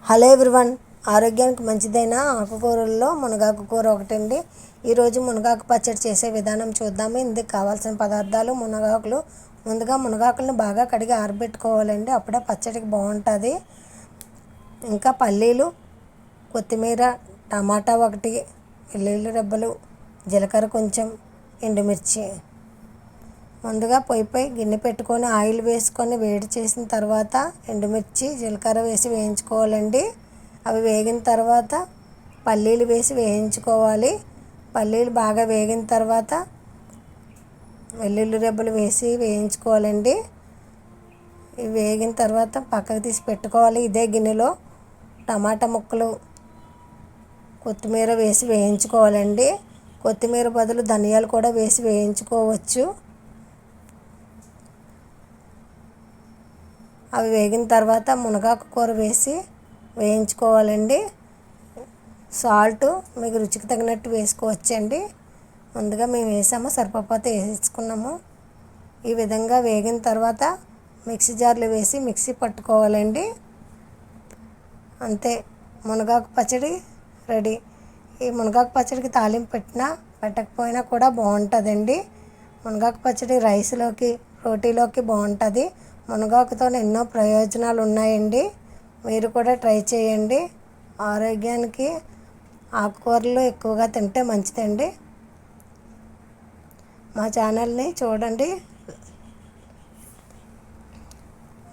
Hello everyone, ఆరోగ్యానికి మంచిదైన ఆకుకూరల్లో మునగాకు కూర ఒకటండి. ఈరోజు మునగాకు పచ్చడి చేసే విధానం చూద్దాము. ఇందుకు కావాల్సిన పదార్థాలు: మునగాకులు. ముందుగా మునగాకులను బాగా కడిగి ఆరబెట్టుకోవాలండి, అప్పుడే పచ్చడికి బాగుంటుంది. ఇంకా పల్లీలు, కొత్తిమీర, టమాటా ఒకటి, వెల్లుల్లి రెబ్బలు, జీలకర్ర కొంచెం, ఎండుమిర్చి. ముందుగా పొయ్యిపై గిన్నె పెట్టుకొని ఆయిల్ వేసుకొని వేడి చేసిన తర్వాత ఎండుమిర్చి, జీలకర్ర వేసి వేయించుకోవాలండి. అవి వేగిన తర్వాత పల్లీలు వేసి వేయించుకోవాలి. పల్లీలు బాగా వేగిన తర్వాత వెల్లుల్లి రెబ్బలు వేసి వేయించుకోవాలండి. ఇవి వేగిన తర్వాత పక్కకు తీసి పెట్టుకోవాలి. ఇదే గిన్నెలో టమాటా ముక్కలు, కొత్తిమీర వేసి వేయించుకోవాలండి. కొత్తిమీర బదులు ధనియాలు కూడా వేసి వేయించుకోవచ్చు. అవి వేగిన తర్వాత మునగాకు కూర వేసి వేయించుకోవాలండి. సాల్ట్ మీకు రుచికి తగినట్టు వేసుకోవచ్చండి. ముందుగా మేము వేసాము, సరిపోతే వేసుకున్నాము. ఈ విధంగా వేగిన తర్వాత మిక్సీ జార్లో వేసి మిక్సీ పట్టుకోవాలండి. అంతే, మునగాకు పచ్చడి రెడీ. ఈ మునగాకు పచ్చడికి తాలింపు పెట్టకపోయినా కూడా బాగుంటుందండి. మునగాకు పచ్చడి రైస్లోకి, రోటీలోకి బాగుంటుంది. మునగాకుతో ఎన్నో ప్రయోజనాలు ఉన్నాయండి. మీరు కూడా ట్రై చేయండి. ఆరోగ్యానికి ఆకుకూరలు ఎక్కువగా తింటే మంచిదండి. మా ఛానల్ని చూడండి,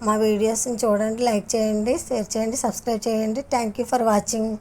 మా వీడియోస్ని చూడండి, లైక్ చేయండి, షేర్ చేయండి, సబ్స్క్రైబ్ చేయండి. Thank you for watching.